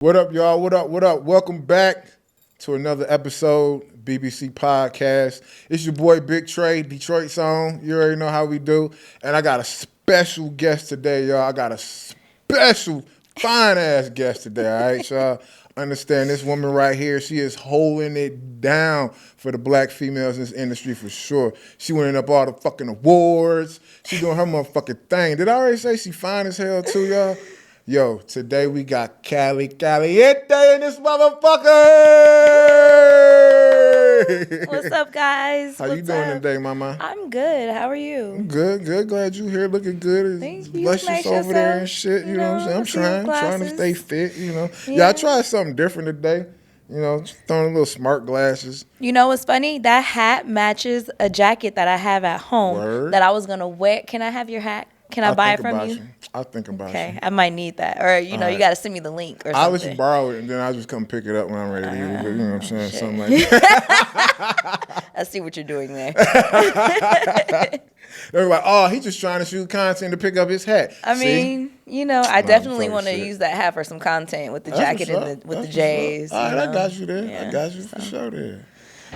What up, y'all? What up? What up? Welcome back to another episode, BBC Podcast. It's your boy, Big Trey, Detroit Song. You already know how we do. And I got a special guest today, y'all. I got a special, fine-ass guest today, all right, y'all? Understand this woman right here, she is holding it down for the black females in this industry for sure. She winning up all the fucking awards. She doing her motherfucking thing. Did I already say she fine as hell too, y'all? Yo, today we got Cali Caliente in this motherfucker. What's up, guys? How you doing today, mama? I'm good. How are you? Good. Glad you here, looking good. Thank you. Luscious over there and shit. You know what I'm saying? I'm trying to stay fit. You know. Yeah, I tried something different today. You know, throwing little smart glasses. You know what's funny? That hat matches a jacket that I have at home that I was gonna wear. Can I have your hat? Can I buy it from you? I'll think about you. Okay, I might need that. Or, you got to send me the link or something. I'll let you borrow it, and then I'll just come pick it up when I'm ready to use it. You know what I'm saying? Something like that. I see what you're doing there. They're like, oh, he's just trying to shoot content to pick up his hat. I mean, I definitely want to use that hat for some content with the jacket and with the J's. All right, I got you there. Yeah, I got you for sure there.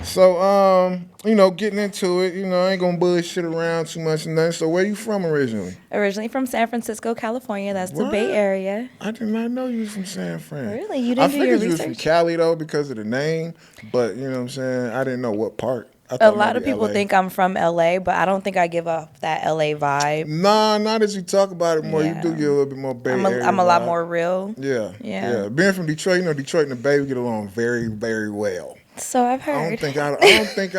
So, getting into it, I ain't gonna bullshit around too much and nothing. So, where you from originally? Originally from San Francisco, California. That's the Bay Area. I did not know you was from San Fran. Really? You didn't do your research? I figured you was from Cali, though, because of the name. But, you know what I'm saying? I didn't know what part. A lot of people think I'm from L.A., but I don't think I give off that L.A. vibe. Nah, not as you talk about it more. Yeah. You do get a little bit more Bay Area I'm a lot more real. Yeah. Being from Detroit, Detroit and the Bay, we get along very, very well. So I've heard. I don't think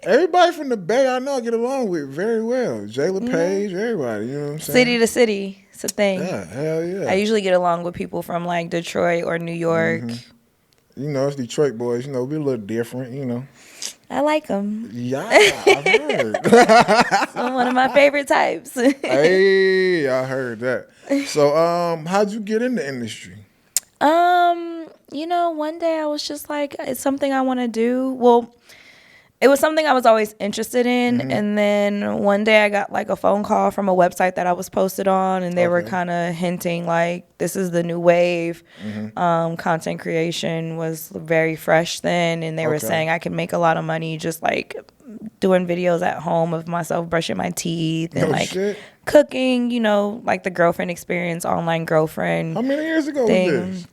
everybody from the Bay I know I get along with very well. Jayla Page, everybody, you know what I'm saying? City to city, it's a thing. Yeah, hell yeah. I usually get along with people from like Detroit or New York. Mm-hmm. It's Detroit boys, we're a little different, I like them. Yeah, I've heard. I'm one of my favorite types. Hey, I heard that. So, how'd you get in the industry? One day I was just like, it's something I want to do. Well, it was something I was always interested in. And then one day I got like a phone call from a website that I was posted on, and they were kind of hinting like, this is the new wave. Content creation was very fresh then. And they were saying I could make a lot of money just like doing videos at home of myself brushing my teeth and cooking, like the girlfriend experience, online girlfriend. How many years ago was this?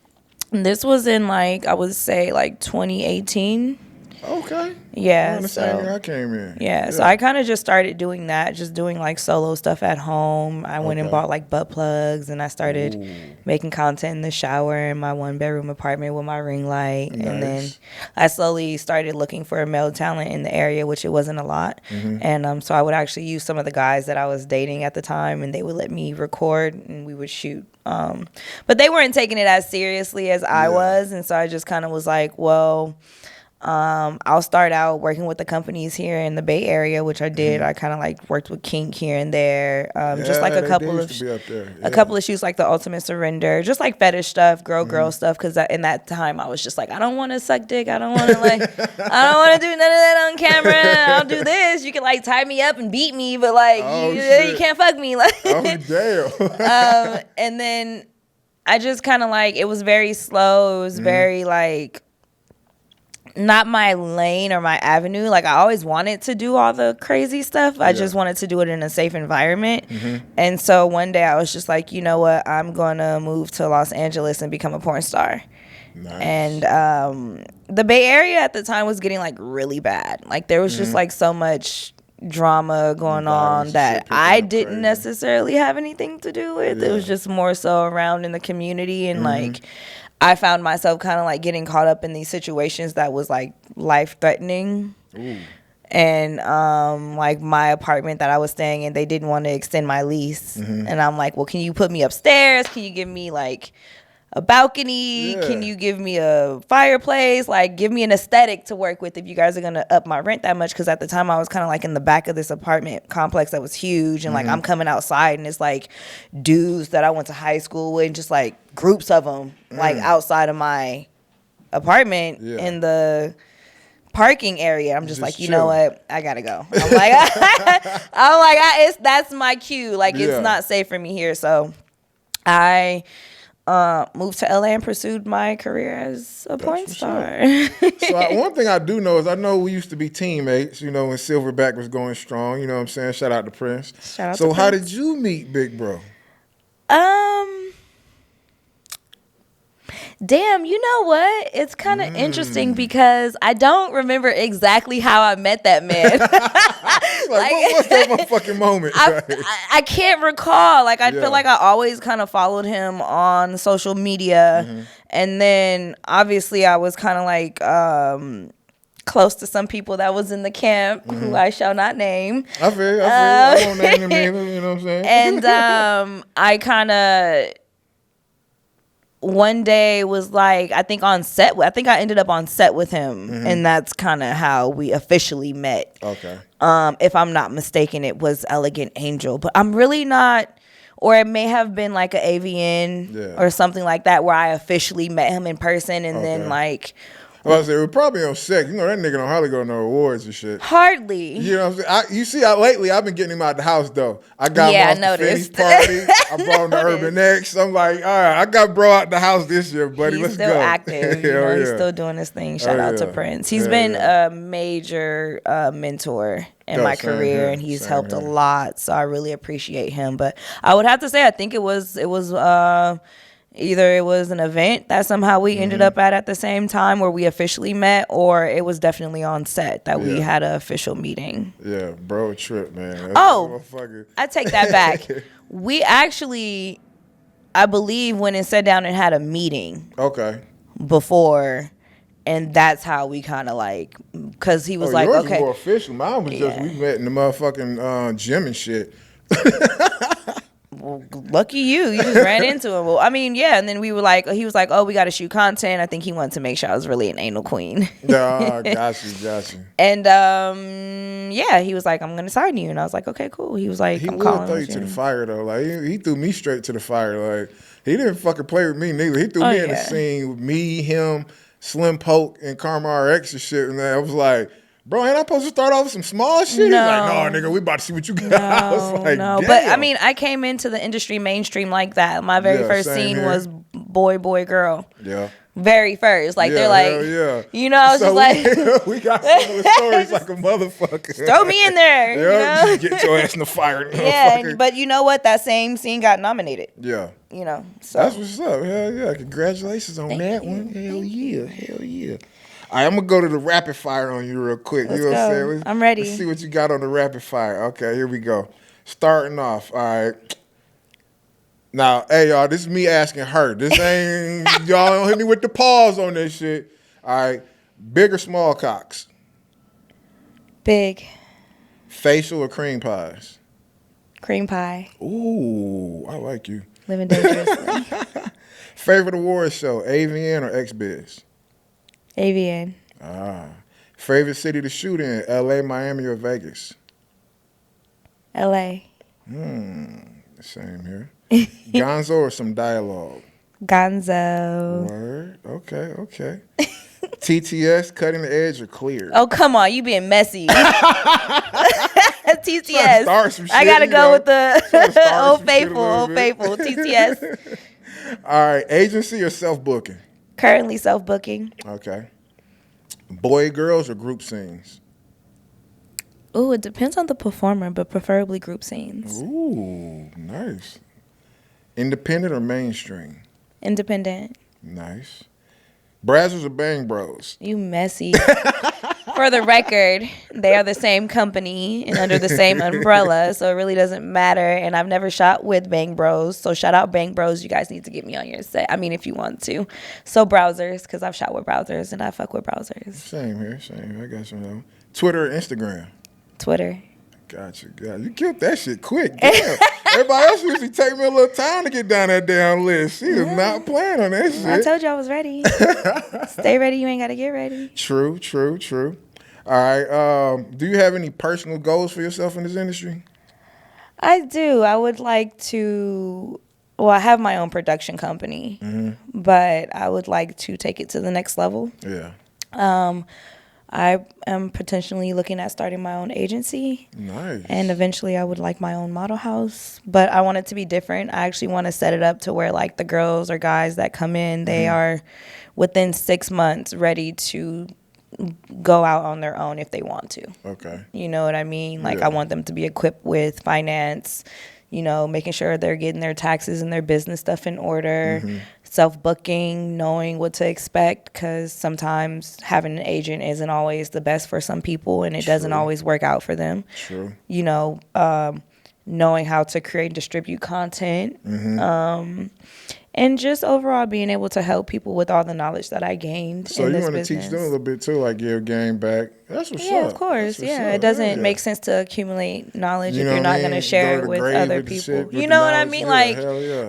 This was in I would say 2018. Okay. Yeah. The same year I came in. Yeah. So I kind of just started doing that, just doing solo stuff at home. I went and bought butt plugs, and I started making content in the shower in my 1-bedroom apartment with my ring light. Nice. And then I slowly started looking for a male talent in the area, which it wasn't a lot. And so I would actually use some of the guys that I was dating at the time, and they would let me record and we would shoot. But they weren't taking it as seriously as I was. And so I just kind of was like, well, I'll start out working with the companies here in the Bay Area, which I did. I kind of worked with Kink here and there, just a couple of shoots like the Ultimate Surrender, just fetish stuff, girl stuff. Because in that time I was just I don't want to suck dick. I don't want to I don't want to do none of that on camera. I'll do this. You can tie me up and beat me, but you can't fuck me. Oh damn. And then I just kind of it was very slow. It was very not my lane or my avenue. I always wanted to do all the crazy stuff. I just wanted to do it in a safe environment. And so one day I was just you know what? I'm going to move to Los Angeles and become a porn star. Nice. And the Bay Area at the time was getting really bad. There was just so much drama going on that I didn't necessarily have anything to do with. It was just more so around in the community, and I found myself kind of getting caught up in these situations that was life threatening. And my apartment that I was staying in, they didn't want to extend my lease. And I'm like, well, can you put me upstairs? Can you give me a balcony? Can you give me a fireplace? Give me an aesthetic to work with if you guys are gonna up my rent that much. Because at the time I was kind of in the back of this apartment complex that was huge, and I'm coming outside and it's dudes that I went to high school with, and just groups of them outside of my apartment in the parking area. I'm just you know what? I gotta go. I'm that's my cue. It's not safe for me here. So I moved to LA and pursued my career as a porn star. So one thing I do know is I know we used to be teammates, you know, when Silverback was going strong. You know what I'm saying? Shout out to Prince. Shout out so to how Prince. did you meet Big Bro? Damn, you know what? It's kind of interesting because I don't remember exactly how I met that man. Like what was that motherfucking moment? I can't recall. Like, I feel like I always kind of followed him on social media. And then, obviously, I was kind of like close to some people that was in the camp who I shall not name. I feel I won't name them either, you know what I'm saying? And I kind of... one day was like, I think I ended up on set with him, and that's kind of how we officially met. Okay. If I'm not mistaken, it was Elegant Angel, but I'm really not, or it may have been like an AVN or something like that where I officially met him in person, and then like. Well, I was saying, we're probably on set. You know, that nigga don't hardly go to no awards and shit. Hardly. You know what I'm saying? Lately, I've been getting him out the house, though. I got him off the Finney's party. I brought him to Urban X. I'm like, all right, I got bro out the house this year, buddy. Let's go. He's still active. You know, he's still doing his thing. Shout out to Prince. He's been a major mentor in my career, and he's helped a lot. So I really appreciate him. But I would have to say, I think it was either it was an event that somehow we ended up at the same time where we officially met, or it was definitely on set that we had an official meeting. Yeah, bro, trip, man. I take that back. We actually, I believe, went and sat down and had a meeting. Okay. Before, and that's how we kind of like, because he was like, yours okay. Was more official. Mine was just, we met in the motherfucking gym and shit. Well, lucky you just ran into him. Well, I mean, yeah, and then he was like, oh, we got to shoot content. I think he wanted to make sure I was really an anal queen. Nah, got you. And yeah, he was like, I'm gonna sign you, and I was like, okay, cool. He was like, he I'm would calling throw you to the fire though. Like he threw me straight to the fire. Like he didn't fucking play with me neither. He threw me in the scene with me, him, Slim Poke, and Karma RX and shit. And I was like, bro, ain't I supposed to start off with some small shit? No. He's like, no, nigga, we about to see what you got. I was like, no. damn. But I mean, I came into the industry mainstream like that. My very first scene was boy, girl. Yeah. Very first. Like, they're like, you know, I was just like. We got similar stories like a motherfucker. Throw me in there, you know? Get your ass in the fire. Yeah, but you know what? That same scene got nominated. Yeah. You know, so. That's what's up. Hell yeah. Congratulations on that one. Hell yeah. All right, I'm going to go to the rapid fire on you real quick. Let's you know go. what I'm saying? I'm ready. Let's see what you got on the rapid fire. Okay, here we go. Starting off. All right. Now, hey, y'all, this is me asking her. This ain't, y'all don't hit me with the pause on this shit. All right. Big or small cocks? Big. Facial or cream pies? Cream pie. Ooh, I like you. Living dangerously. Favorite award show, AVN or XBiz? AVN. Favorite city to shoot in, LA, Miami, or Vegas? LA. Same here. Gonzo or some dialogue? Gonzo. Word. Okay. TTS, cutting the edge, or clear? Oh, come on. You being messy. TTS. Shit, I got to go with the Old Faithful. TTS. All right. Agency or self-booking? Currently self-booking. Okay. Boy, girls, or group scenes? Ooh, it depends on the performer, but preferably group scenes. Ooh, nice. Independent or mainstream? Independent. Nice. Brazzers or Bang Bros? You messy. For the record, they are the same company and under the same umbrella, so it really doesn't matter. And I've never shot with Bang Bros, so shout out Bang Bros. You guys need to get me on your set. I mean, if you want to. So Browsers, because I've shot with Browsers and I fuck with Browsers. Same here. I got some. Twitter or Instagram? Twitter. Gotcha. You killed that shit quick. Damn. Everybody else usually take me a little time to get down that damn list. She is not playing on that shit. I told you I was ready. Stay ready. You ain't got to get ready. True. All right. Do you have any personal goals for yourself in this industry? I do. I would like to. Well, I have my own production company, but I would like to take it to the next level. Yeah. I am potentially looking at starting my own agency. Nice. And eventually I would like my own model house. But I want it to be different. I actually want to set it up to where like the girls or guys that come in, they are within 6 months ready to go out on their own if they want to. Okay. You know what I mean? Like I want them to be equipped with finance, you know, making sure they're getting their taxes and their business stuff in order, self-booking, knowing what to expect, because sometimes having an agent isn't always the best for some people and it doesn't always work out for them. True. You know, knowing how to create and distribute content. And just overall being able to help people with all the knowledge that I gained So in you this want to business. teach them a little bit too, like give game back. That's what's up. Yeah, of course. Yeah, it doesn't make sense to accumulate knowledge if you're not going to share it with other people. You know what I mean? Like,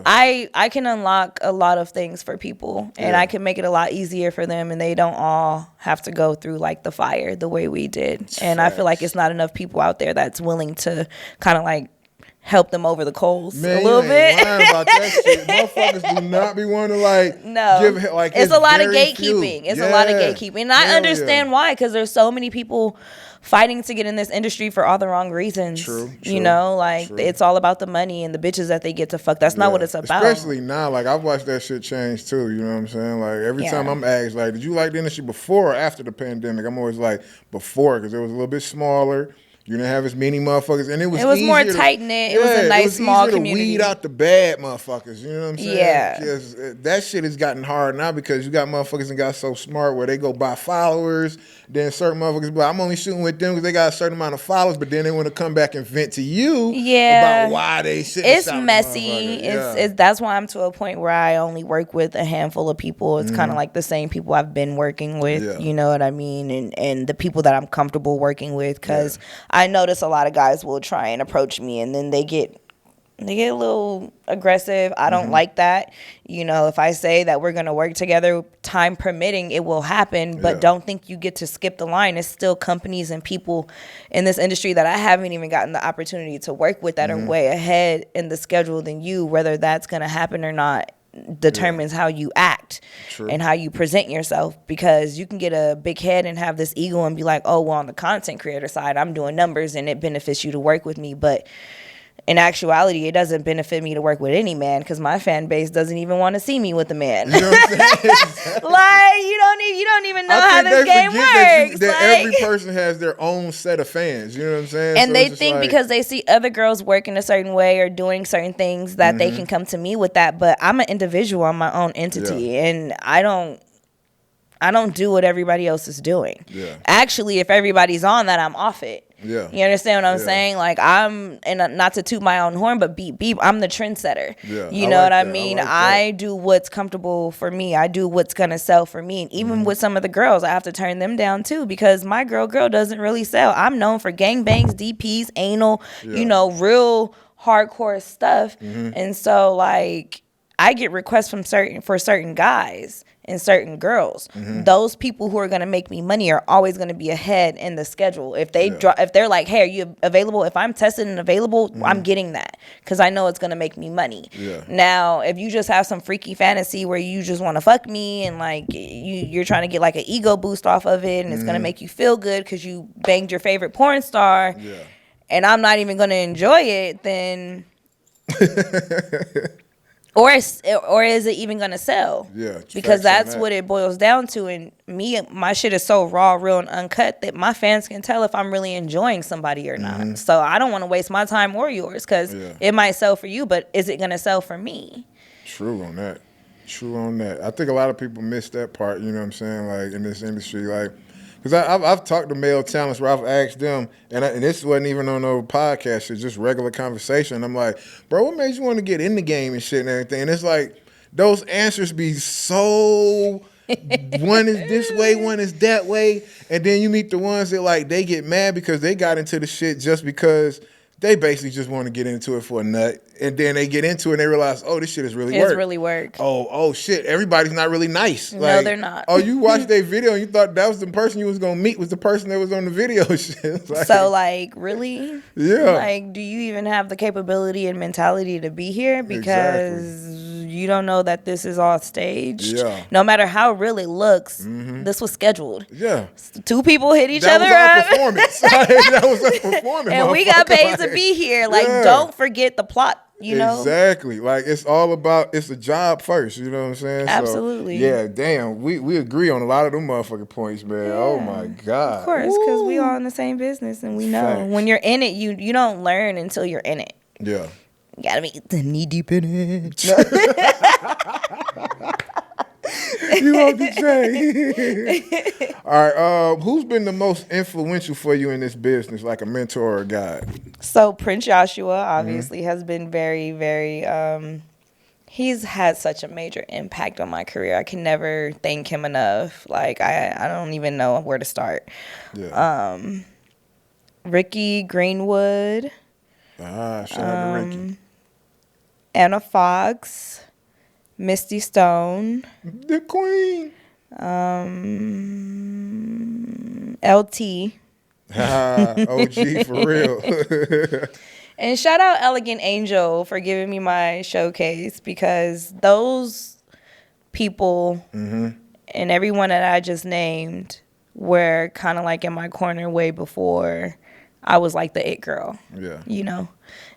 I can unlock a lot of things for people, and I can make it a lot easier for them, and they don't all have to go through like the fire the way we did. And I feel like it's not enough people out there that's willing to kind of like help them over the coals a little bit. Lying about that shit. Motherfuckers do not be wanting to like give like it's a lot of Few. gatekeeping. It's a lot of gatekeeping. And I understand why, because there's so many people fighting to get in this industry for all the wrong reasons. True. You know, like it's all about the money and the bitches that they get to fuck. That's not what it's about. Especially now, like I've watched that shit change too. You know what I'm saying? Like every time I'm asked, like, did you like the industry before or after the pandemic? I'm always like before, because it was a little bit smaller. You didn't have as many motherfuckers, and it was more tight knit. It was a nice small community. To weed out the bad motherfuckers. You know what I'm saying? Yeah. Because that shit has gotten hard now because you got motherfuckers that got so smart where they go buy followers. Then certain motherfuckers, but I'm only shooting with them because they got a certain amount of followers. But then they want to come back and vent to you about why they shouldn't. It's messy. That's why I'm to a point where I only work with a handful of people. It's kind of like the same people I've been working with. Yeah. You know what I mean? And the people that I'm comfortable working with, because I notice a lot of guys will try and approach me and then they get a little aggressive. I don't like that. You know, if I say that we're going to work together, time permitting, it will happen. But don't think you get to skip the line. It's still companies and people in this industry that I haven't even gotten the opportunity to work with that are way ahead in the schedule than you. Whether that's going to happen or not determines how you act and how you present yourself, because you can get a big head and have this ego and be like, oh, well, on the content creator side, I'm doing numbers and it benefits you to work with me. But in actuality, it doesn't benefit me to work with any man, because my fan base doesn't even want to see me with a man. You know what I'm saying? Like, you don't even know how this game works. That every person has their own set of fans. You know what I'm saying? And so they think because they see other girls working a certain way or doing certain things that they can come to me with that. But I'm an individual. I'm my own entity, and I don't do what everybody else is doing. Yeah. Actually, if everybody's on that, I'm off it. Yeah. You understand what I'm saying? Like, I'm, and not to toot my own horn, but beep, I'm the trendsetter. Yeah. You know what I mean? I do what's comfortable for me. I do what's going to sell for me. And even with some of the girls, I have to turn them down too, because my girl doesn't really sell. I'm known for gangbangs, DPs, anal, you know, real hardcore stuff. And so, like, I get requests from certain guys and certain girls. Those people who are going to make me money are always going to be ahead in the schedule. If they if they're like, hey, are you available? If I'm tested and available, I'm getting that, because I know it's going to make me money. Now, if you just have some freaky fantasy where you just want to fuck me and like you're trying to get like an ego boost off of it, and it's going to make you feel good because you banged your favorite porn star, and I'm not even going to enjoy it, then Or is it even gonna sell? Yeah, because that's what it boils down to. And my shit is so raw, real, and uncut that my fans can tell if I'm really enjoying somebody or not. So I don't want to waste my time or yours, because it might sell for you, but is it gonna sell for me? True on that. I think a lot of people miss that part. You know what I'm saying? Like in this industry, like. Because I've talked to male talents where I've asked them, and this wasn't even on no podcast, it's just regular conversation. I'm like, bro, what made you want to get in the game and shit and everything? And it's like, those answers be so, one is this way, one is that way. And then you meet the ones that like, they get mad because they got into the shit just because they basically just want to get into it for a nut. And then they get into it and they realize, oh, this shit is really work. It's really work. Oh, shit. Everybody's not really nice. No, like, they're not. Oh, you watched their video and you thought that was the person you was going to meet was the person that was on the video. Shit. Like, so, like, really? Yeah. Like, do you even have the capability and mentality to be here? Because you don't know that this is all staged. Yeah. No matter how real it looks, this was scheduled. Yeah. Two people hit each That other was our up. performance. That was a performance. And we got paid to like, be here. Like, yeah. don't forget the plot, you know? Exactly. Like, it's all about, it's a job first, you know what I'm saying? Absolutely. So, yeah, damn. We agree on a lot of them motherfucking points, man. Yeah. Oh, my God. Of course, because we all in the same business and we know. Facts. When you're in it, you don't learn until you're in it. Yeah. You gotta be knee deep in it. You want the Trey. All right. Who's been the most influential for you in this business, like a mentor or a guide? So Prince Joshua obviously has been very, very. He's had such a major impact on my career. I can never thank him enough. Like I don't even know where to start. Yeah. Ricky Greenwood. Shout out to Ricky. Anna Fox. Misty Stone. The Queen. LT. OG for real. And shout out Elegant Angel for giving me my showcase, because those people and everyone that I just named were kind of like in my corner way before I was like the it girl. Yeah. You know?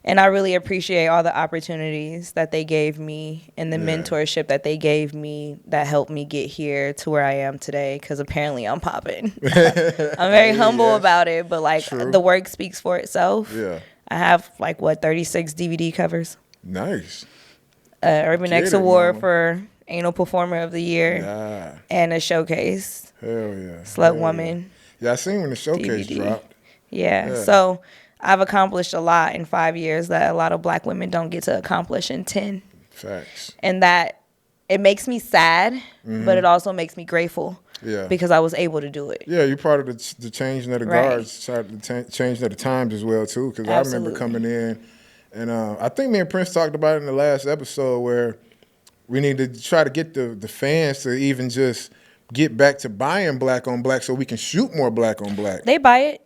And I really appreciate all the opportunities that they gave me and the mentorship that they gave me that helped me get here to where I am today, because apparently I'm popping. I'm very humble about it, but like the work speaks for itself. Yeah. I have like 36 DVD covers. Nice. Urban X Award for Anal Performer of the Year, and a showcase. Hell yeah. Slut Woman. Yeah, I seen when the showcase DVD. dropped. Yeah. So I've accomplished a lot in 5 years that a lot of black women don't get to accomplish in 10. Facts. And that it makes me sad, but it also makes me grateful. Yeah. Because I was able to do it. Yeah, you're part of the changing of the guards, the changing of the times as well, too. Because I remember coming in, and I think me and Prince talked about it in the last episode, where we need to try to get the fans to even just get back to buying black on black so we can shoot more black on black. They buy it.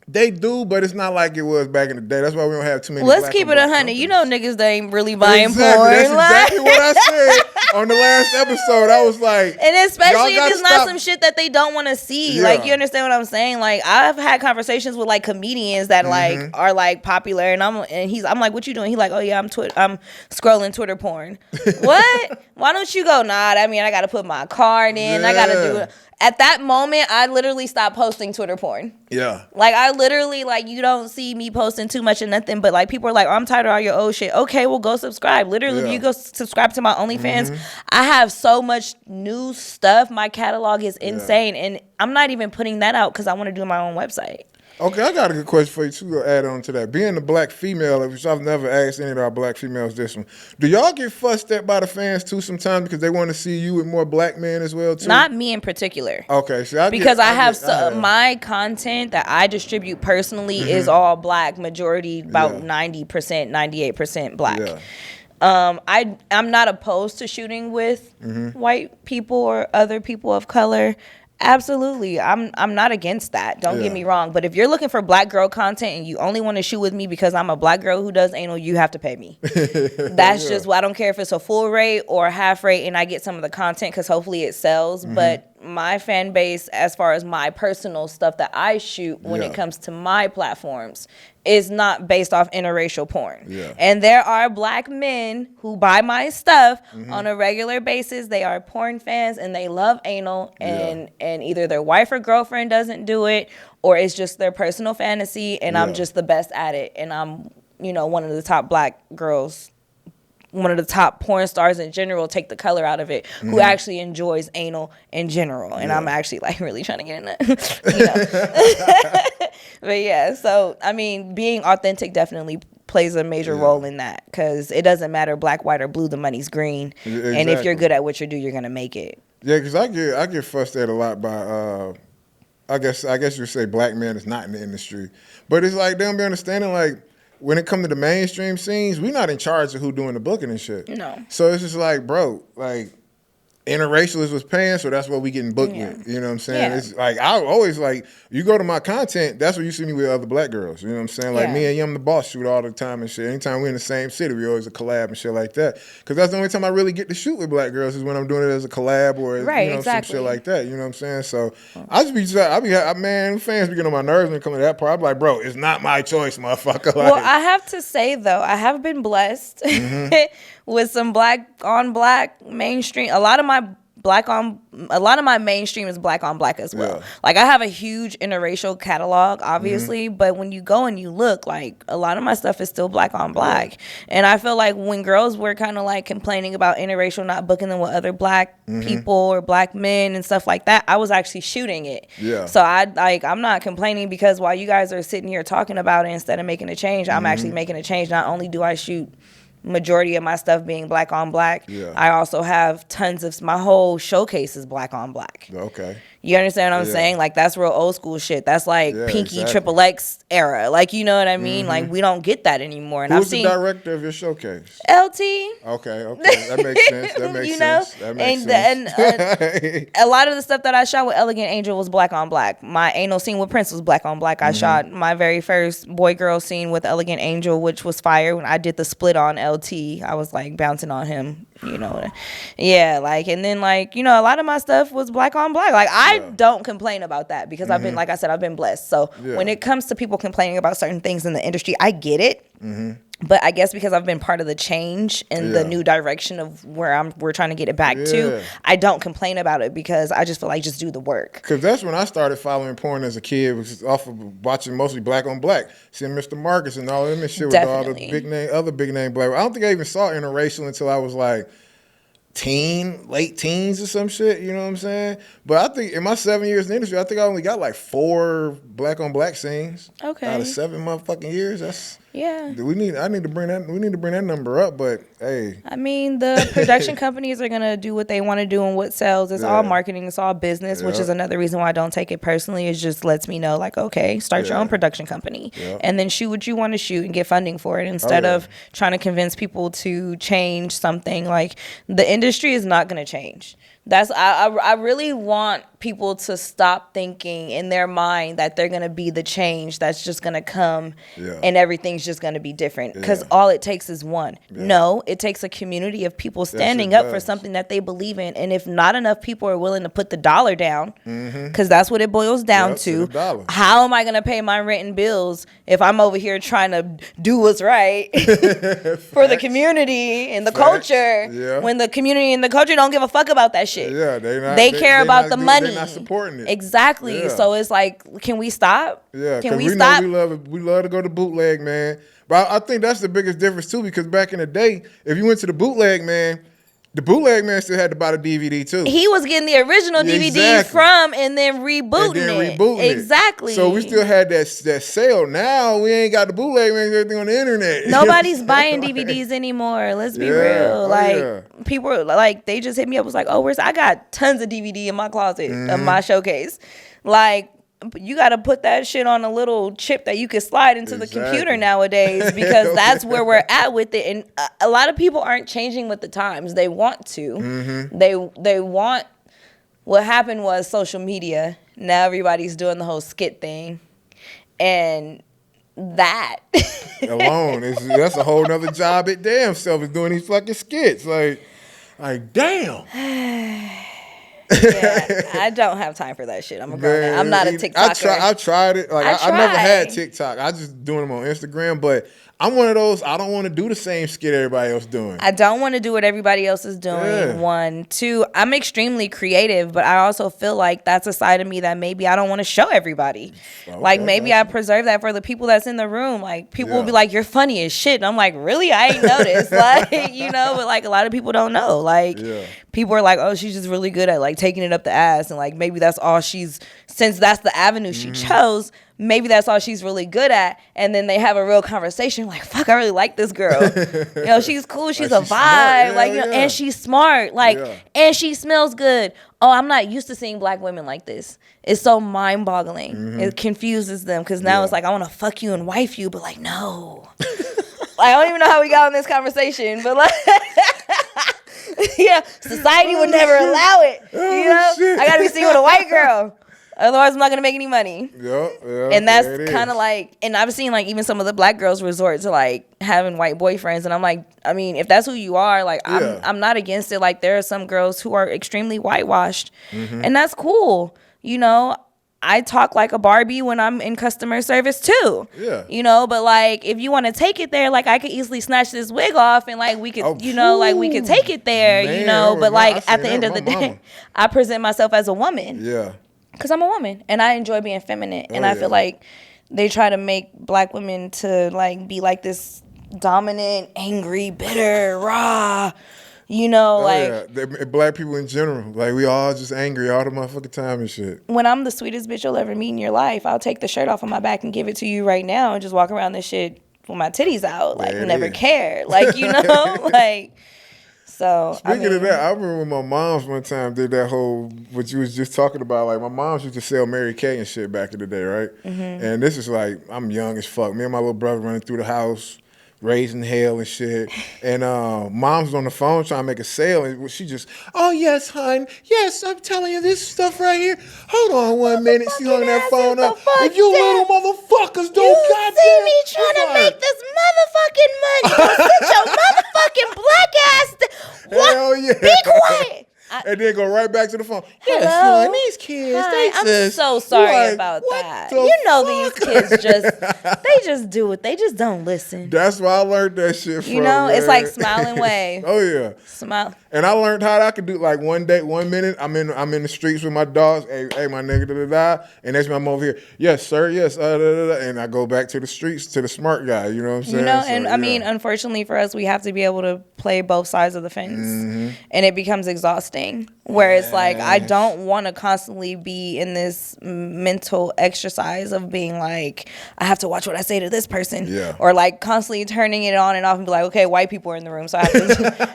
They do, but it's not like it was back in the day. That's why we don't have too many. Let's keep it 100. You know, niggas that ain't really buying porn. That's exactly what I said on the last episode. I was like, and especially if it's not some shit that they don't want to see. Like, you understand what I'm saying? Like, I've had conversations with like comedians that like are like popular, and I'm like, what you doing? He like, oh yeah, I'm scrolling Twitter porn. What? Why don't you go? Nah, I mean, I got to put my card in. I got to do it. At that moment, I literally stopped posting Twitter porn. Yeah. Like, I literally, like, you don't see me posting too much of nothing, but, like, people are like, oh, I'm tired of all your old shit. Okay, well, go subscribe. Literally, if you go subscribe to my OnlyFans, I have so much new stuff. My catalog is insane, and I'm not even putting that out because I want to do my own website. Okay, I got a good question for you, too, to add on to that. Being a black female, which I've never asked any of our black females this one, do y'all get fussed at by the fans, too, sometimes because they want to see you with more black men as well, too? Not me in particular. Okay, so my content that I distribute personally is all black, majority, about 90%, 98% black. Yeah. I'm not opposed to shooting with white people or other people of color. Absolutely. I'm not against that. Don't get me wrong. But if you're looking for black girl content and you only want to shoot with me because I'm a black girl who does anal, you have to pay me. That's just what I don't care if it's a full rate or a half rate and I get some of the content because hopefully it sells. But my fan base, as far as my personal stuff that I shoot when it comes to my platforms, is not based off interracial porn. And there are black men who buy my stuff on a regular basis. They are porn fans and they love anal, and either their wife or girlfriend doesn't do it, or it's just their personal fantasy, and I'm just the best at it. And I'm, one of the top black girls, one of the top porn stars in general, take the color out of it, who actually enjoys anal in general. And I'm actually like really trying to get in that. But yeah, so I mean, being authentic definitely plays a major role in that, because it doesn't matter black, white, or blue, the money's green. Exactly. And if you're good at what you do, you're gonna make it. Yeah, because I get fussed at a lot by I guess you say black men is not in the industry, but it's like they don't be understanding, like, when it comes to the mainstream scenes, we're not in charge of who doing the booking and shit. No. So it's just like, bro, like, interracialists was paying, so that's what we getting booked with. You know what I'm saying? Yeah. It's like I always like you go to my content, that's where you see me with other black girls. You know what I'm saying? Like me and Yum the Boss shoot all the time and shit. Anytime we in the same city, we always a collab and shit like that. Because that's the only time I really get to shoot with black girls is when I'm doing it as a collab or some shit like that. You know what I'm saying? So man, fans be getting on my nerves when it comes to that part. I'm like, bro, it's not my choice, motherfucker. Like, well, I have to say though, I have been blessed with some black on black mainstream. A lot of my mainstream is black on black as well. Like I have a huge interracial catalog, obviously, but when you go and you look, like a lot of my stuff is still black on black. And I feel like when girls were kind of like complaining about interracial not booking them with other black people or black men and stuff like that, I was actually shooting it. So I'm not complaining, because while you guys are sitting here talking about it instead of making a change, I'm actually making a change. Not only do I shoot majority of my stuff being black on black, I also have tons of my whole showcase is black on black. Okay. You understand what I'm saying? Like that's real old school shit. That's like Pinky Triple X era. Like, you know what I mean? Like we don't get that anymore. And Who's the director of your showcase? LT. Okay. That makes sense. That makes sense. That makes sense. And a lot of the stuff that I shot with Elegant Angel was black on black. My anal scene with Prince was black on black. I shot my very first boy-girl scene with Elegant Angel, which was fire. When I did the split on LT, I was like bouncing on him, you know. Yeah, like, and then like, you know, a lot of my stuff was black on black. Like I don't complain about that, because I've been, like I said, I've been blessed. So when it comes to people complaining about certain things in the industry, I get it. But I guess because I've been part of the change and the new direction of where we're trying to get it back to, I don't complain about it, because I just feel like just do the work. Because that's when I started following porn as a kid, was off of watching mostly black on black, seeing Mr. Marcus and all them and shit with all the other big name black. I don't think I even saw interracial until I was like late teens or some shit, you know what I'm saying? But I think in my 7 years in the industry, I think I only got like 4 black on black scenes. Okay. Out of 7 motherfucking years. That's we need to bring that number up, but hey. I mean, the production companies are gonna do what they want to do and what sells. It's all marketing, it's all business, which is another reason why I don't take it personally. It just lets me know, like, okay, start your own production company and then shoot what you want to shoot and get funding for it, instead of trying to convince people to change something. Like, the industry is not gonna change. I really want people to stop thinking in their mind that they're gonna be the change that's just gonna come and everything's just gonna be different, because all it takes is one. No, it takes a community of people standing up for something that they believe in. And if not enough people are willing to put the dollar down, because that's what it boils down to, how am I gonna pay my rent and bills if I'm over here trying to do what's right for the community and the culture, when the community and the culture don't give a fuck about that shit? They care about the money. They're not supporting it. Exactly. So it's like, can we stop? Can we stop? We love to go to bootleg, man. But I think that's the biggest difference too, because back in the day, if you went to the bootleg man still had to buy the DVD too. He was getting the original DVD from and then rebooting it. Exactly. So we still had that sale. Now we ain't got the bootleg man, everything on the internet. Nobody's buying DVDs anymore. Let's be real. People are like, they just hit me up, was like, oh, I got tons of DVD in my closet of my showcase. Like, you got to put that shit on a little chip that you can slide into the computer nowadays, because that's where we're at with it. And a lot of people aren't changing with the times. They want to. They want. What happened was social media. Now everybody's doing the whole skit thing, and that alone that's a whole nother job at damn self, is doing these fucking skits. Like damn. I don't have time for that shit. I'm not a TikToker. I tried it. Like I never had TikTok. I just doing them on Instagram, but I'm one of those, I don't want to do the same skit everybody else doing. I don't want to do what everybody else is doing. 1, 2, I'm extremely creative, but I also feel like that's a side of me that maybe I don't want to show everybody. Like, maybe I preserve that for the people that's in the room. Like, people will be like, you're funny as shit. And I'm like, really? I ain't noticed. Like, you know, but like, a lot of people don't know. Like, people are like, oh, she's just really good at like taking it up the ass. And like, maybe that's all since that's the avenue she chose, maybe that's all she's really good at. And then they have a real conversation, like, fuck, I really like this girl. You know, she's cool, she's a vibe. Smart. Like, you know, and she's smart. Like, and she smells good. Oh, I'm not used to seeing black women like this. It's so mind-boggling. It confuses them, because now it's like, I want to fuck you and wife you, but like, no. Like, I don't even know how we got on this conversation, but like Yeah, society would never allow it. Shit. I gotta be seen with a white girl. Otherwise, I'm not gonna make any money. Yeah. And that's kind of like, and I've seen like even some of the black girls resort to like having white boyfriends, and I'm like, I mean, if that's who you are, like, I'm not against it. Like, there are some girls who are extremely whitewashed, and that's cool. I talk like a Barbie when I'm in customer service too. Yeah. But like, if you want to take it there, like, I could easily snatch this wig off and like we could, like we could take it there, Man, But like at the end of the day, I present myself as a woman. Yeah. Because I'm a woman and I enjoy being feminine. And I feel like they try to make black women to like be like this dominant, angry, bitter, raw, Black people in general. Like, we all just angry all the motherfucking time and shit. When I'm the sweetest bitch you'll ever meet in your life, I'll take the shirt off of my back and give it to you right now and just walk around this shit with my titties out. Like, never care. Like, like... So speaking of that, I remember when my mom's one time did that whole what you was just talking about. Like, my mom's used to sell Mary Kay and shit back in the day, right? And this is like, I'm young as fuck. Me and my little brother running through the house, raising hell and shit. And mom's was on the phone trying to make a sale, and she just, oh yes, hon, yes, I'm telling you this stuff right here. Hold on 1 minute. She hung that phone up. If you little motherfuckers don't goddamn see me trying to make this motherfucking money, go sit your motherfucking black ass. Hell yeah. Be quiet. And then go right back to the phone. Yes, Hello? son, these kids, Hi, I'm so sorry about that. These kids they just do it. They just don't listen. That's why I learned that shit from. It's like smile and wave. Oh yeah. Smile. And I learned how I could do, like, 1 day, 1 minute, I'm in the streets with my dogs. Hey, my nigga, da-da-da. And next minute I'm over here. Yes, sir, yes, da-da-da. And I go back to the streets, to the smart guy, you know what I'm saying? And I mean, unfortunately for us, we have to be able to play both sides of the fence. And it becomes exhausting. Where it's like, I don't want to constantly be in this mental exercise of being like, I have to watch what I say to this person. Yeah. Or like constantly turning it on and off and be like, okay, white people are in the room, so I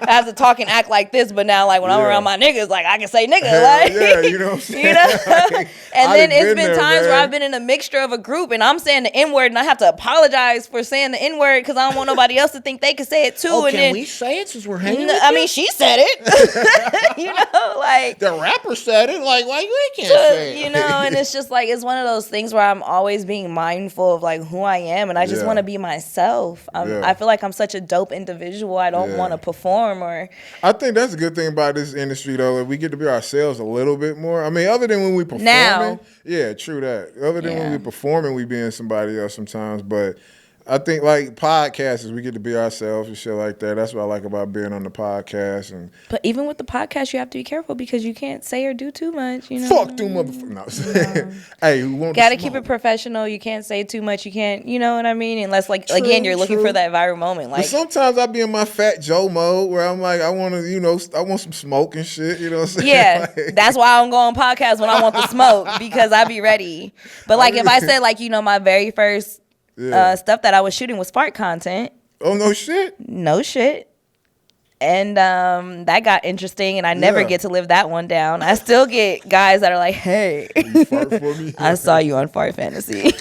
have to talk and act like this. But now, like, when I'm around my niggas, like, I can say nigga. Like, yeah, you know what I'm saying? Like, and then it's been times where I've been in a mixture of a group and I'm saying the N-word and I have to apologize for saying the N-word because I don't want nobody else to think they can say it too. Oh, and can then we say it since we're hanging with I mean, she said it. Like, the rapper said it. Like, why we can't say it? And it's just like, it's one of those things where I'm always being mindful of like who I am, and I just want to be myself. I feel like I'm such a dope individual. I don't want to perform or. I think that's a good thing about this industry, though. That we get to be ourselves a little bit more. I mean, other than when we performing. Now. Yeah, true that. Other than when we performing, we being somebody else sometimes, but. I think, like, podcasts, we get to be ourselves and shit like that. That's what I like about being on the podcast. But even with the podcast, you have to be careful because you can't say or do too much. Fuck them motherfuckers. No. Hey, who wants gotta keep it professional. You can't say too much. You can't, you know what I mean? Unless, like, again, you're looking for that viral moment. Like, but sometimes I be in my Fat Joe mode where I'm like, I want to, I want some smoke and shit. You know what I'm saying? Yeah, like, that's why I don't go on podcasts when I want the smoke because I be ready. But like, if I said like, my very first. Stuff that I was shooting was spark content. Oh, no shit? No shit. And that got interesting, and I never get to live that one down. I still get guys that are like, hey, you fart for me? I saw you on Fart Fantasy.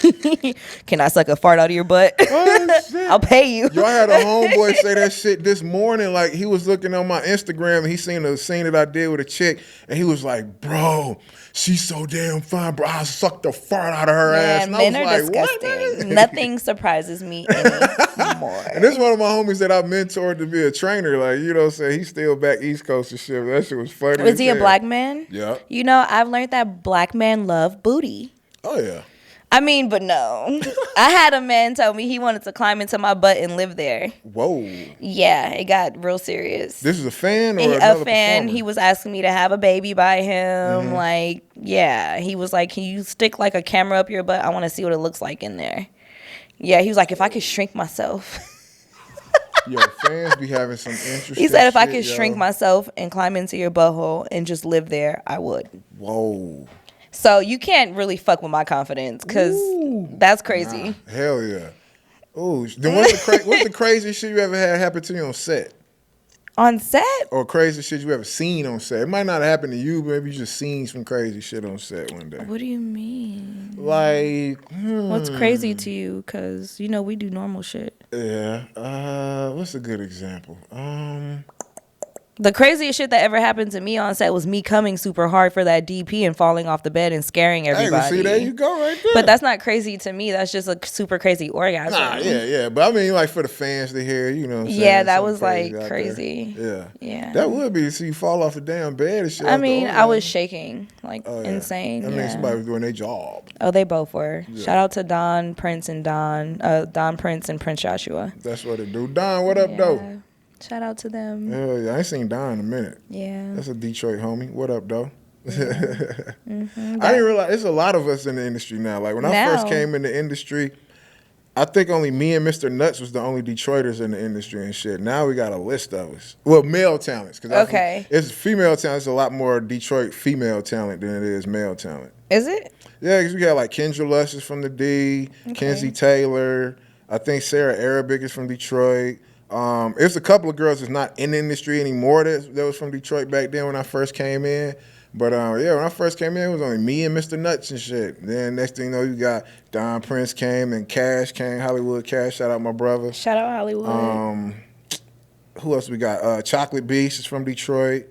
Can I suck a fart out of your butt? Oh, shit. I'll pay you. Yo, I had a homeboy say that shit this morning. Like, he was looking on my Instagram, and he seen the scene that I did with a chick, and he was like, bro, she's so damn fine, bro. I sucked the fart out of her ass. And men I are was like, disgusting. What? Nothing surprises me anymore. And this is one of my homies that I mentored to be a trainer. Like, you know what I'm saying? He's still back East Coast and shit. That shit was funny. Was he a black man? Yeah. I've learned that black men love booty. Oh, yeah. I mean, but no. I had a man tell me he wanted to climb into my butt and live there. Whoa. Yeah, it got real serious. This is a fan or a fan. Performer? He was asking me to have a baby by him. Mm-hmm. Like, yeah. He was like, can you stick like a camera up your butt? I want to see what it looks like in there. Yeah, he was like, if I could shrink myself. Yo, fans be having some interesting He said if I could yo. shrink myself and climb into your butthole and just live there, I would. Whoa. So you can't really fuck with my confidence because that's crazy. Nah, hell yeah. Ooh. Then what's the craziest shit you ever had happen to you on set? On set? Or crazy shit you ever seen on set? It might not happen to you, but maybe you just seen some crazy shit on set one day. What do you mean? Like, what's crazy to you? Because, we do normal shit. Yeah. What's a good example? The craziest shit that ever happened to me on set was me coming super hard for that DP and falling off the bed and scaring everybody. Hey, see, there you go right there. But that's not crazy to me. That's just a super crazy orgasm. Nah, yeah. But I mean, like, for the fans to hear, you know what I'm saying? Yeah, that was, like, crazy. Yeah. That would be to see you fall off the damn bed and shit. I mean, I was shaking, like, insane. I mean, somebody was doing their job. Oh, they both were. Yeah. Shout out to Don Prince and Don Prince and Prince Joshua. That's what it do. Don, what up, though? Shout out to them. Hell yeah, I ain't seen Don in a minute. Yeah. That's a Detroit homie. What up, though? Mm-hmm. I didn't realize there's a lot of us in the industry now. Like, when I first came in the industry, I think only me and Mr. Nuts was the only Detroiters in the industry and shit. Now we got a list of us. Well, male talents. It's female talent. It's a lot more Detroit female talent than it is male talent. Is it? Yeah, because we got like Kendra Lush is from the D, Kenzie Taylor. I think Sarah Arabic is from Detroit. There's a couple of girls that's not in the industry anymore that was from Detroit back then when I first came in. But when I first came in, it was only me and Mr. Nuts and shit. Then next thing you know, you got Don Prince came and Cash came, Hollywood Cash. Shout out my brother. Shout out Hollywood. Who else we got? Chocolate Beast is from Detroit.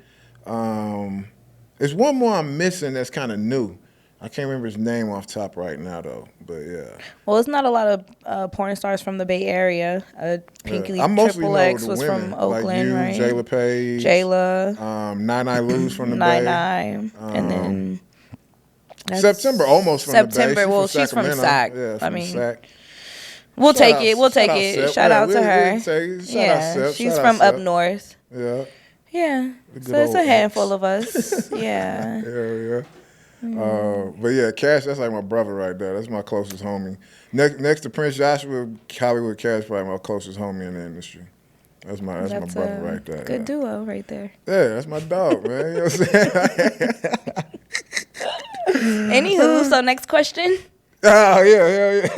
There's one more I'm missing that's kind of new. I can't remember his name off top right now, though. But, yeah. Well, it's not a lot of porn stars from the Bay Area. Pinky Triple X was from Oakland, like you, right? Jayla Page. Nine Luz from the Bay. Nine. And then... September almost from the Bay. September, she's from SAC. Yeah, from SAC. We'll take it. Shout out to her. She's from up north. Yeah. Yeah. So it's a handful of us. Yeah. Yeah. But yeah, Cash, that's like my brother right there. That's my closest homie. Next to Prince Joshua, Hollywood Cash, probably my closest homie in the industry. That's my brother right there. Good duo right there. Yeah, that's my dog, man. You know what I'm saying? Anywho, so next question. Oh, yeah.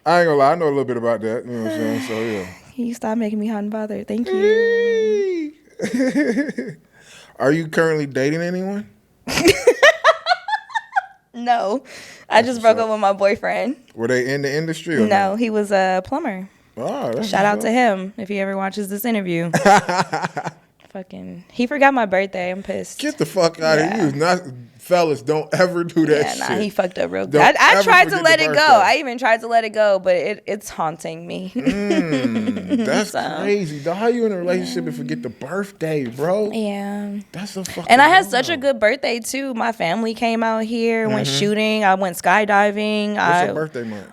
I ain't gonna lie, I know a little bit about that. You know what I'm saying? So, yeah. You stop making me hot and bothered. Thank you. Are you currently dating anyone? No. I just broke up with my boyfriend. Were they in the industry or no? He was a plumber. Oh, shout out to him if he ever watches this interview. He forgot my birthday. I'm pissed. Get the fuck out of you. Fellas, don't ever do that shit. He fucked up real good. I tried to let it go. I even tried to let it go, but it's haunting me. That's crazy. How you in a relationship and forget the birthday, bro? Yeah. That's so fucking And I had such a good birthday, too. My family came out here, went shooting. I went skydiving. What's your birthday month?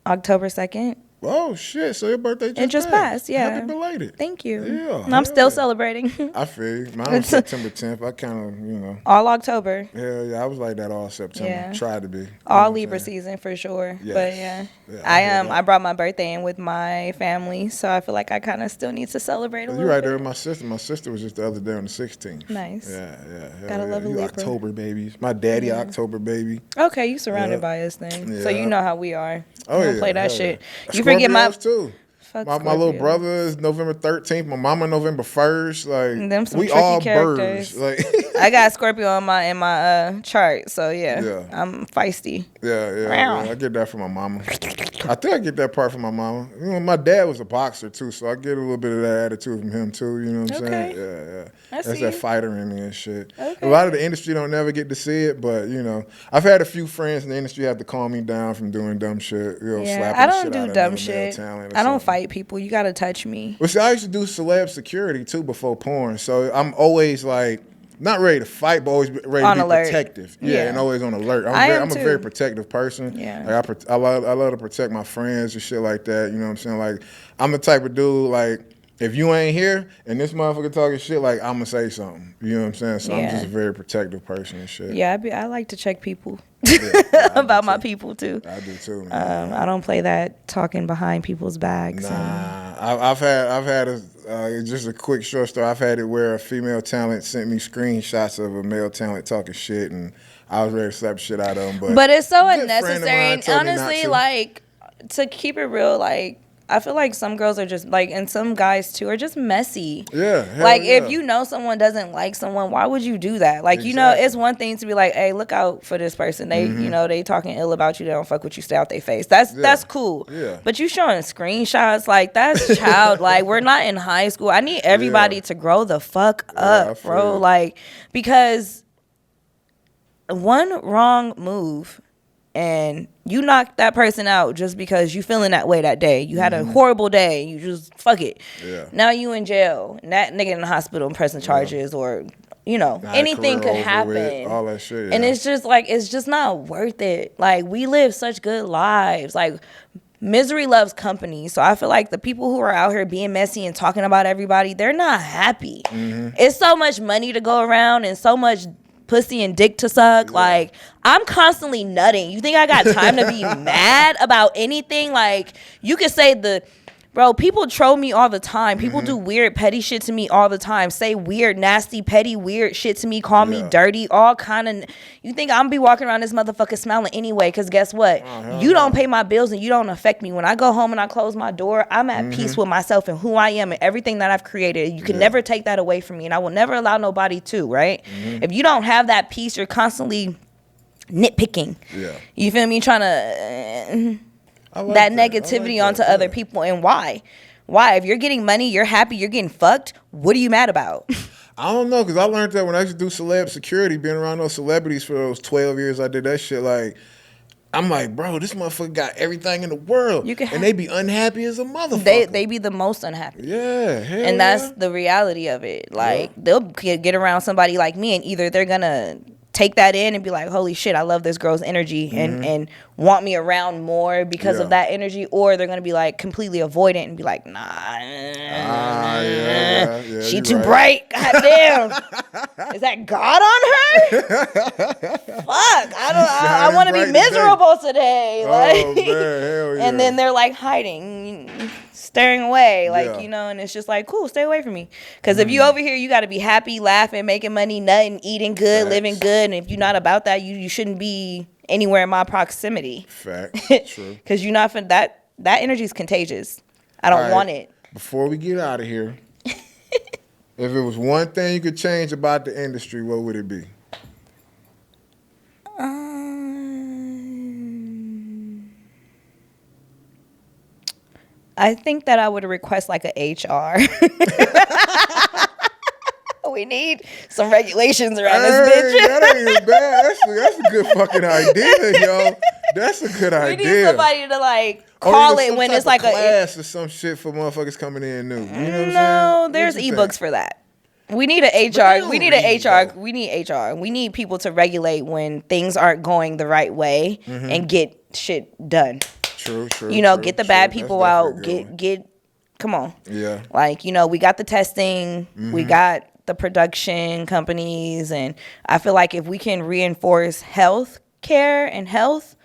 October 2nd. Oh, shit. So your birthday just passed. Yeah. Happy belated. Thank you. Yeah. And I'm still celebrating. I feel you. Mine was September 10th. I kind of, All October. Yeah, I was like that all September. Yeah. Tried to be. All Libra season for sure. Yes. But I brought my birthday in with my family, so I feel like I kind of still need to celebrate a little bit. You're right there with my sister. My sister was just the other day on the 16th. Nice. Yeah. Gotta love a Libra. October babies. My daddy October baby. Okay, you surrounded by his thing. Yeah. So you know how we are. Oh, don't play that shit. You Scorpios forget my... too. My little brother is November 13th. My mama November 1st. Like them some we all characters. birds. Like I got Scorpio in my chart, so yeah. I'm feisty. Yeah. I get that from my mama. I think I get that part from my mama. You know, my dad was a boxer too, so I get a little bit of that attitude from him too. You know what I'm saying? Yeah. That's that fighter in me and shit. Okay. A lot of the industry don't never get to see it, but you know, I've had a few friends in the industry have to calm me down from doing dumb shit. Slapping I don't shit do out dumb of shit. I don't fight people. You gotta touch me. Well, see, I used to do celeb security too before porn, so I'm always like not ready to fight, but always ready to be protective. Yeah, and always on alert. I'm a very protective person. Yeah, like I love to protect my friends and shit like that. You know what I'm saying? Like I'm the type of dude like. If you ain't here and this motherfucker talking shit, like, I'm going to say something. You know what I'm saying? So I'm just a very protective person and shit. Yeah, I like to check people about my people, too. I do, too, man. I don't play that talking behind people's backs. Nah. I've had just a quick short story. I've had it where a female talent sent me screenshots of a male talent talking shit, and I was ready to slap shit out of them. But it's so unnecessary. And honestly, like, to keep it real, like, I feel like some girls are just like, and some guys too are just messy. Yeah. Like if you know someone doesn't like someone, why would you do that? Like, you know, it's one thing to be like, hey, look out for this person. They, you know, they talking ill about you. They don't fuck with you. Stay out their face. That's cool. Yeah. But you showing screenshots, like that's childlike. We're not in high school. I need everybody to grow the fuck up, bro. Like, because one wrong move and you knocked that person out just because you feeling that way that day. You had a horrible day. You just fuck it. Yeah. Now you in jail. And that nigga in the hospital and pressing charges or, you know, anything could happen. All that shit. And it's just like, it's just not worth it. Like, we live such good lives. Like, misery loves company. So I feel like the people who are out here being messy and talking about everybody, they're not happy. It's so much money to go around and so much pussy and dick to suck. Like, I'm constantly nutting. You think I got time to be mad about anything? Like, you could say bro, people troll me all the time. People do weird, petty shit to me all the time. Say weird, nasty, petty, weird shit to me. Call me dirty. All kind of. You think I'm be walking around this motherfucker smiling anyway? Because guess what? You don't pay my bills and you don't affect me. When I go home and I close my door, I'm at peace with myself and who I am and everything that I've created. You can never take that away from me, and I will never allow nobody to. Right? If you don't have that peace, you're constantly nitpicking. Yeah. You feel me? Trying to. That negativity onto other people. And why if you're getting money, you're happy, you're getting fucked, what are you mad about? I don't know, because I learned that when I used to do celeb security, being around those celebrities for those 12 years I did that shit. Like, I'm like, bro, this motherfucker got everything in the world, and they be unhappy as a motherfucker. They be the most unhappy. Yeah, and that's the reality of it. Like, they'll get around somebody like me, and either they're gonna take that in and be like, holy shit, I love this girl's energy and want me around more because of that energy, or they're gonna be like completely avoidant and be like, she too bright. Goddamn. Is that God on her? Fuck. I want to be miserable today. Like, man, hell yeah. And then they're like hiding, staring away, like, you know, and it's just like, cool, stay away from me. Because if you over here, you got to be happy, laughing, making money, nutting, eating good, living good. And if you're not about that, you shouldn't be anywhere in my proximity. Fact. True. Because you're not that energy is contagious. I don't want it. Before we get out of here, if it was one thing you could change about the industry, what would it be? I think that I would request like an HR. We need some regulations around this bitch. That ain't even bad. That's a good fucking idea, yo. That's a good idea. We need somebody to like call it when it's like a class or some shit for motherfuckers coming in new. You know what I'm saying? No, there's ebooks for that. We need an HR. We need an HR. We need HR. We need people to regulate when things aren't going the right way and get shit done. True. You know, get the bad people out. Get. Come on. Yeah. Like, you know, we got the testing. We got the production companies, and I feel like if we can reinforce health care and health,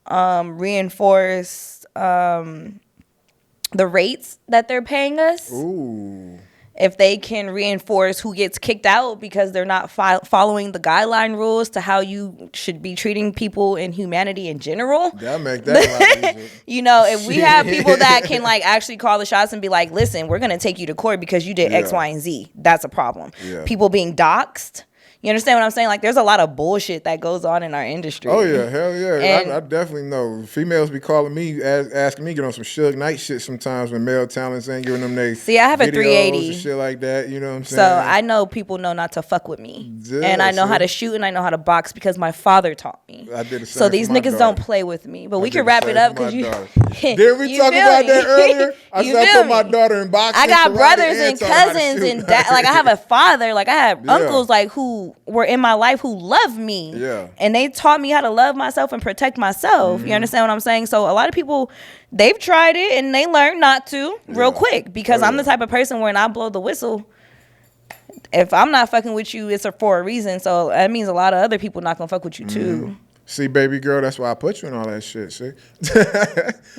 reinforce the rates that they're paying us. Ooh. If they can reinforce who gets kicked out because they're not following the guideline rules to how you should be treating people in humanity in general. That'll make that a lot easier. You know, if we have people that can like actually call the shots and be like, listen, we're going to take you to court because you did X, Y, and Z. That's a problem. Yeah. People being doxxed. You understand what I'm saying? Like, there's a lot of bullshit that goes on in our industry. Oh, yeah. Hell yeah. I definitely know. Females be calling me, asking me to get on some Suge Knight shit sometimes when male talents ain't giving them they See, I have a 380. And shit like that. You know what I'm saying? So I know people know not to fuck with me. Yeah, and I know how to shoot and I know how to box because my father taught me. I did the same. So these niggas don't play with me. But we can wrap it up because you... Did we talk about that earlier? I said I put my daughter in boxing. I got brothers and cousins and like I have a father. Like I have uncles like who were in my life who love me. Yeah. And they taught me how to love myself and protect myself. You understand what I'm saying? So a lot of people, they've tried it and they learned not to real quick because I'm the type of person when I blow the whistle, if I'm not fucking with you, it's for a reason. So that means a lot of other people not gonna fuck with you too. See, baby girl, that's why I put you in all that shit. See,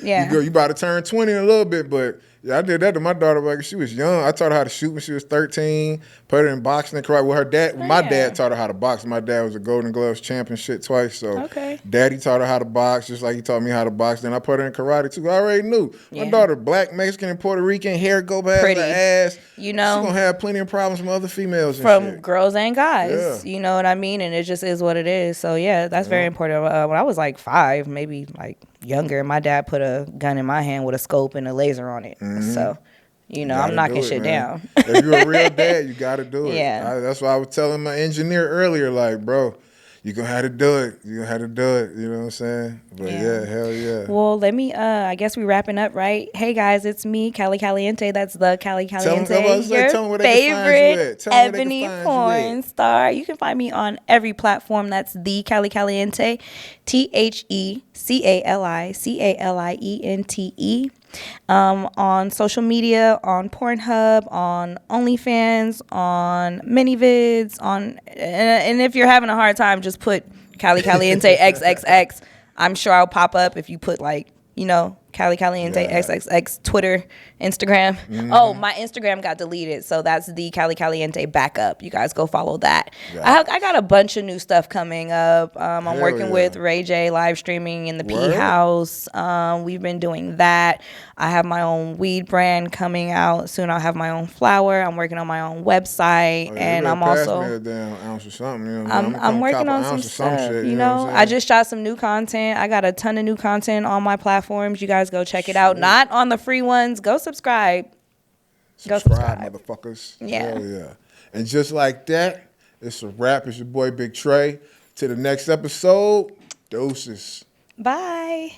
yeah, you about to turn 20 in a little bit, but Yeah, I did that to my daughter when she was young. I taught her how to shoot when she was 13. Put her in boxing and karate. Well, her dad, my dad taught her how to box. My dad was a Golden Gloves champion shit twice. So Daddy taught her how to box just like he taught me how to box. Then I put her in karate too. I already knew. My daughter, black, Mexican, and Puerto Rican, hair go past her ass. You know, she's gonna have plenty of problems from other females and from shit. girls and guys. You know what I mean? And it just is what it is. So yeah, that's very important. When I was like 5, maybe like younger, my dad put a gun in my hand with a scope and a laser on it. So, you know, I'm knocking shit down. If you're a real dad, you got to do it. Yeah. That's why I was telling my engineer earlier, like, bro, you're going to have to do it. You're going to have to do it. You know what I'm saying? But yeah, hell yeah. Well, let me, I guess we wrapping up, right? Hey, guys, it's me, Cali Caliente. That's the Cali Caliente. Your favorite ebony porn star. You can find me on every platform. That's the Cali Caliente. TheCaliCaliente. On social media, on Pornhub, on OnlyFans, on ManyVids, and if you're having a hard time, just put Cali Caliente XXX. I'm sure I'll pop up if you put like, you know, Cali Caliente XXX, Twitter, Instagram. Oh, my Instagram got deleted, so that's the Cali Caliente backup. You guys go follow that. I got a bunch of new stuff coming up. I'm working with Ray J, live streaming in the P House. We've been doing that. I have my own weed brand coming out soon. I'll have my own flower. I'm working on my own website, and I'm also me a damn ounce or something, you know, I'm working on some stuff. You know, I just shot some new content. I got a ton of new content on my platforms. You guys go check it out. Not on the free ones. Go subscribe. Subscribe, motherfuckers. Yeah. Hell yeah. And just like that, it's a wrap. It's your boy Big Trey. To the next episode, doses. Bye.